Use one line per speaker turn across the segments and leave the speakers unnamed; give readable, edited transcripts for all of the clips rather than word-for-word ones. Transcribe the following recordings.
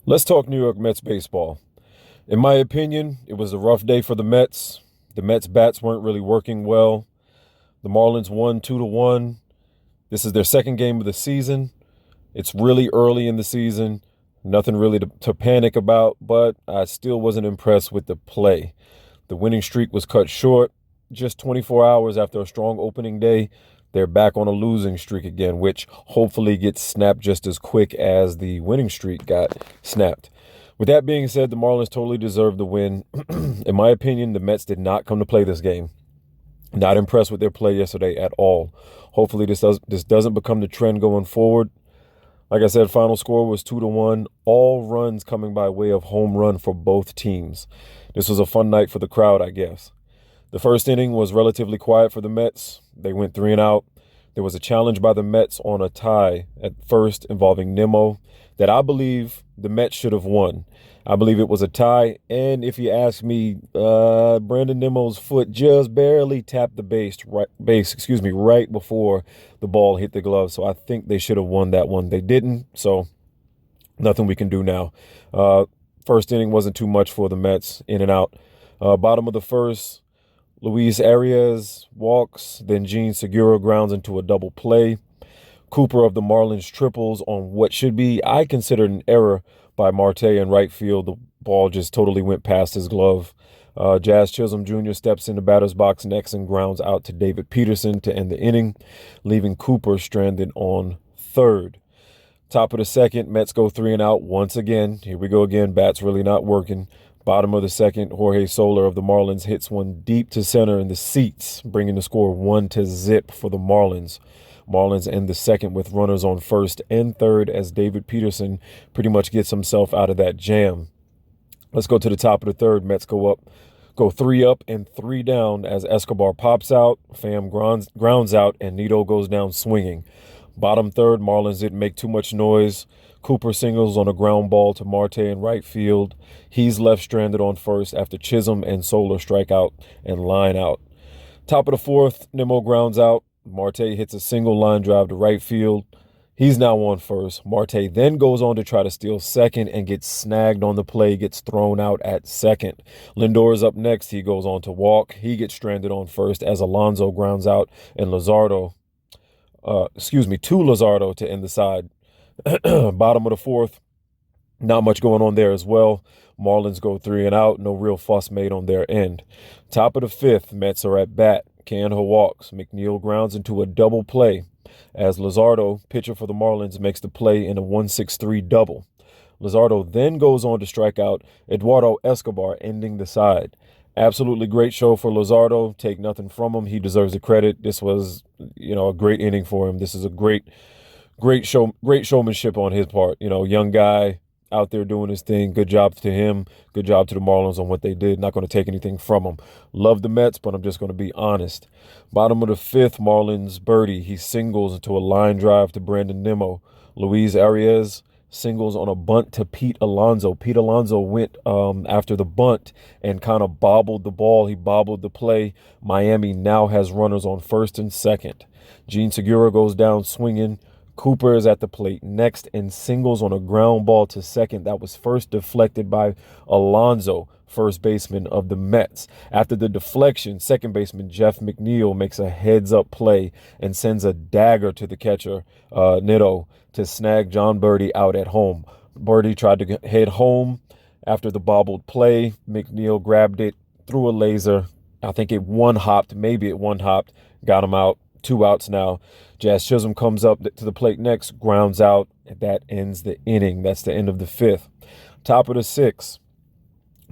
Let's talk New York Mets baseball. In my opinion, it was a rough day for the Mets. The Mets bats weren't really working well. The Marlins won 2-1. This is their second game of the season. It's really early in the season. Nothing really to panic about, but I still wasn't impressed with the play. The winning streak was cut short. Just 24 hours after a strong opening day, they're back on a losing streak again, which hopefully gets snapped just as quick as the winning streak got snapped. With that being said, the Marlins totally deserved the win. In my opinion, the Mets did not come to play this game. Not impressed with their play yesterday at all. Hopefully this doesn't become the trend going forward. Like I said, final score was 2-1. All runs coming by way of home run for both teams. This was a fun night for the crowd, I guess. The first inning was relatively quiet for the Mets. They went 3 and out. There was a challenge by the Mets on a tie at first involving Nimmo that I believe the Mets should have won. I believe it was a tie, and if you ask me, Brandon Nimmo's foot just barely tapped the base, right before the ball hit the glove. So I think they should have won that one. They didn't, so nothing we can do now. First inning wasn't too much for the Mets, in and out. Bottom of the first, Luis Arias walks, then Gene Segura grounds into a double play. Cooper of the Marlins triples on what should be, I consider, an error by Marte in right field. The ball just totally went past his glove. Jazz Chisholm Jr. steps in the batter's box next and grounds out to David Peterson to end the inning, leaving Cooper stranded on third. Top of the second, Mets go 3 and out once again. Here we go again. Bats really not working. Bottom of the second, Jorge Soler of the Marlins hits one deep to center in the seats, bringing the score 1-0 for the Marlins. Marlins end the second with runners on first and third as David Peterson pretty much gets himself out of that jam. Let's go to the top of the third. Mets go 3 up and 3 down as Escobar pops out, Pham grounds out, and Nito goes down swinging. Bottom third, Marlins didn't make too much noise. Cooper singles on a ground ball to Marte in right field. He's left stranded on first after Chisholm and Soler strike out and line out. Top of the fourth, Nimmo grounds out. Marte hits a single line drive to right field. He's now on first. Marte then goes on to try to steal second and gets snagged on the play, gets thrown out at second. Lindor is up next. He goes on to walk. He gets stranded on first as Alonso grounds out and to Luzardo to end the side. Bottom of the fourth, not much going on there as well. Marlins go 3 and out. No real fuss made on their end. Top of the fifth, Mets are at bat. Canha walks. McNeil grounds into a double play as Luzardo, pitcher for the Marlins, makes the play in a 1-6-3 double. Luzardo then goes on to strike out Eduardo Escobar, ending the side. Absolutely great show for Luzardo. Take nothing from him. He deserves the credit. This was, a great inning for him. This is a great showmanship on his part. Young guy out there doing his thing. Good job to him. Good job to the Marlins on what they did. Not going to take anything from him. Love the Mets, but I'm just going to be honest. Bottom of the fifth, Marlins birdie. He singles into a line drive to Brandon Nimmo. Luis Arias singles on a bunt to Pete Alonso. Pete Alonso went after the bunt and kind of bobbled the ball. He bobbled the play. Miami now has runners on first and second. Gene Segura goes down swinging. Cooper is at the plate next and singles on a ground ball to second that was first deflected by Alonso, first baseman of the Mets. After the deflection, second baseman Jeff McNeil makes a heads-up play and sends a dagger to the catcher, Nito, to snag John Birdie out at home. Birdie tried to head home after the bobbled play. McNeil grabbed it, threw a laser. I think maybe it one-hopped, got him out. 2 outs now. Jazz Chisholm comes up to the plate next, grounds out. That ends the inning. That's the end of the fifth. Top of the sixth.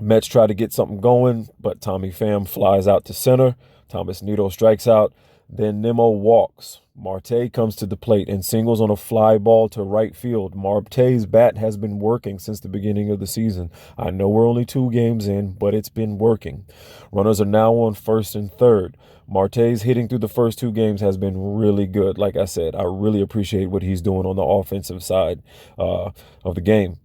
Mets try to get something going, but Tommy Pham flies out to center. Thomas Nito strikes out. Then Nimmo walks. Marte comes to the plate and singles on a fly ball to right field. Marte's bat has been working since the beginning of the season. I know we're only 2 games in, but it's been working. Runners are now on first and third. Marte's hitting through the first 2 games has been really good. Like I said, I really appreciate what he's doing on the offensive side of the game.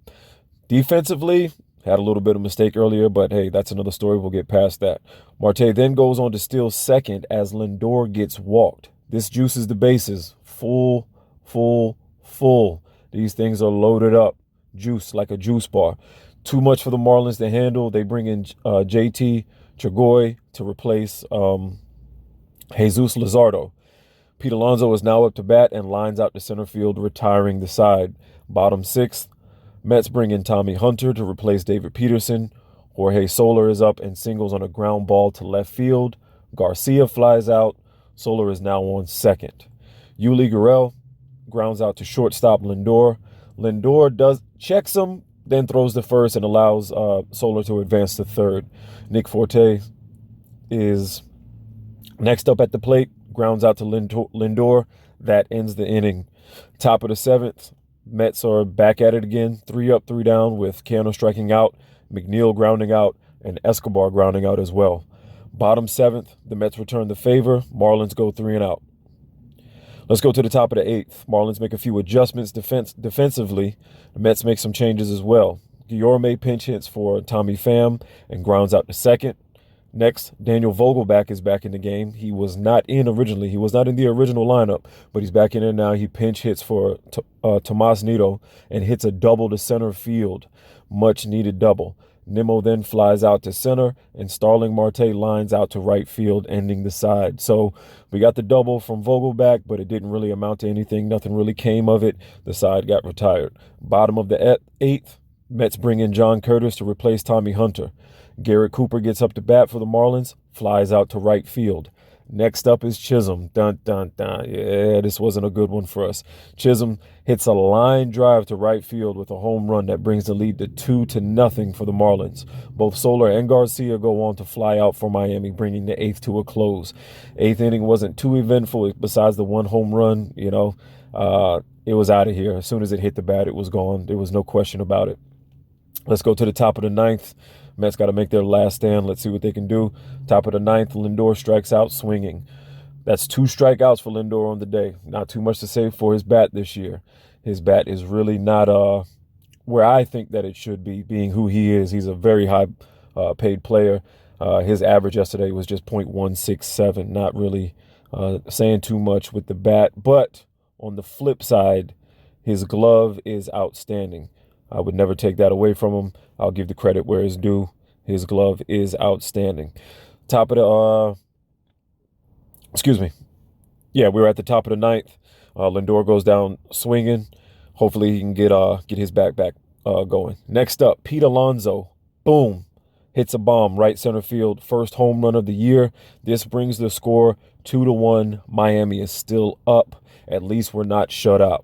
Defensively, had a little bit of mistake earlier, but hey, that's another story. We'll get past that. Marte then goes on to steal second as Lindor gets walked. This juices the bases. Full. These things are loaded up. juice like a juice bar. Too much for the Marlins to handle. They bring in JT Chagoy to replace Jesus Luzardo. Pete Alonso is now up to bat and lines out to center field, retiring the side. Bottom sixth, Mets bring in Tommy Hunter to replace David Peterson. Jorge Soler is up and singles on a ground ball to left field. Garcia flies out. Soler is now on second. Yuli Gurriel grounds out to shortstop Lindor. Lindor checks him, then throws to first and allows Soler to advance to third. Nick Forte is next up at the plate, grounds out to Lindor. That ends the inning. Top of the seventh, Mets are back at it again. 3 up, 3 down with Cano striking out, McNeil grounding out, and Escobar grounding out as well. Bottom seventh, the Mets return the favor. Marlins go 3 and out. Let's go to the top of the eighth. Marlins make a few adjustments defensively. The Mets make some changes as well. Guillorme pinch hits for Tommy Pham and grounds out to second. Next, Daniel Vogelback is back in the game. He was not in originally. He was not in the original lineup, but he's back in there now. He pinch hits for Tomas Nido and hits a double to center field. Much needed double. Nimmo then flies out to center, and Starling Marte lines out to right field, ending the side. So we got the double from Vogelback, but it didn't really amount to anything. Nothing really came of it. The side got retired. Bottom of the eighth, Mets bring in John Curtis to replace Tommy Hunter. Garrett Cooper gets up to bat for the Marlins, flies out to right field. Next up is Chisholm. Dun, dun, dun. Yeah, this wasn't a good one for us. Chisholm hits a line drive to right field with a home run that brings the lead to 2-0 for the Marlins. Both Soler and Garcia go on to fly out for Miami, bringing the eighth to a close. Eighth inning wasn't too eventful besides the one home run. It was out of here. As soon as it hit the bat, it was gone. There was no question about it. Let's go to the top of the ninth. Mets got to make their last stand. Let's see what they can do. Top of the ninth, Lindor strikes out swinging. That's 2 strikeouts for Lindor on the day. Not too much to say for his bat this year. His bat is really not where I think that it should be, being who he is. He's a very high paid player. His average yesterday was just .167. Not really saying too much with the bat. But on the flip side, his glove is outstanding. I would never take that away from him. I'll give the credit where it's due. His glove is outstanding. Top of the, we're at the top of the ninth. Lindor goes down swinging. Hopefully he can get his back going. Next up, Pete Alonso. Boom. Hits a bomb right center field. First home run of the year. This brings the score 2-1. Miami is still up. At least we're not shut out.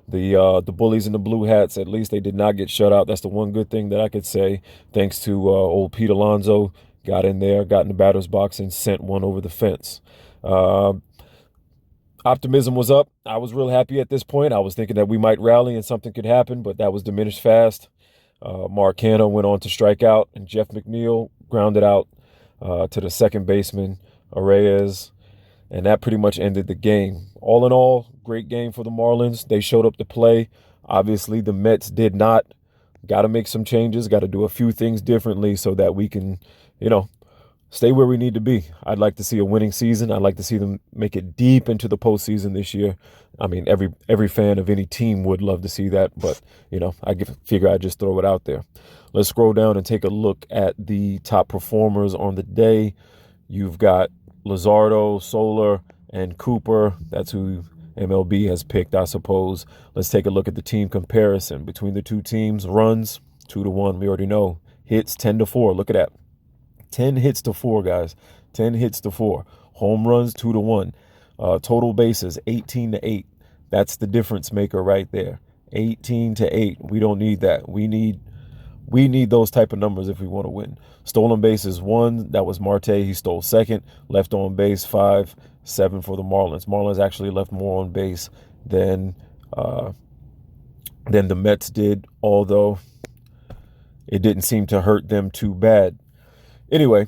The bullies in the blue hats, at least they did not get shut out. That's the one good thing that I could say. Thanks to old Pete Alonso, got in there, got in the batter's box, and sent one over the fence. Optimism was up. I was real happy at this point. I was thinking that we might rally and something could happen, but that was diminished fast. Mark Canha went on to strike out, and Jeff McNeil grounded out to the second baseman, Arraez. And that pretty much ended the game. All in all, great game for the Marlins. They showed up to play. Obviously, the Mets did not. Got to make some changes. Got to do a few things differently so that we can, stay where we need to be. I'd like to see a winning season. I'd like to see them make it deep into the postseason this year. I mean, every fan of any team would love to see that. But, I figure I'd just throw it out there. Let's scroll down and take a look at the top performers on the day. You've got Luzardo, Soler, and Cooper. That's who MLB has picked, I suppose. Let's take a look at the team comparison between the two teams. Runs, 2-1. We already know. Hits, 10-4. Look at that. 10 hits to 4, guys. 10 hits to 4. Home runs, 2-1. Total bases, 18-8. That's the difference maker right there. 18-8. We don't need that. We need those type of numbers if we want to win. Stolen bases, 1. That was Marte. He stole second. Left on base, 5. 7 for the Marlins. Marlins actually left more on base than the Mets did, although it didn't seem to hurt them too bad. Anyway,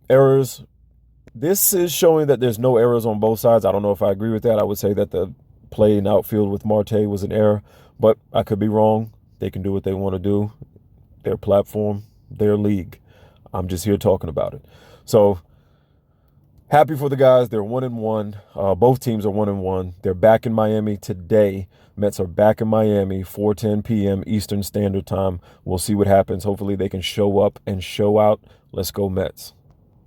errors. This is showing that there's no errors on both sides. I don't know if I agree with that. I would say that the play in outfield with Marte was an error, but I could be wrong. They can do what they want to do. Their platform, their league. I'm just here talking about it. So Happy for the guys. They're 1-1. Both teams are 1-1. They're back in Miami today. Mets are back in Miami, 4:10 p.m. Eastern Standard Time. We'll see what happens. Hopefully they can show up and show out. Let's go Mets.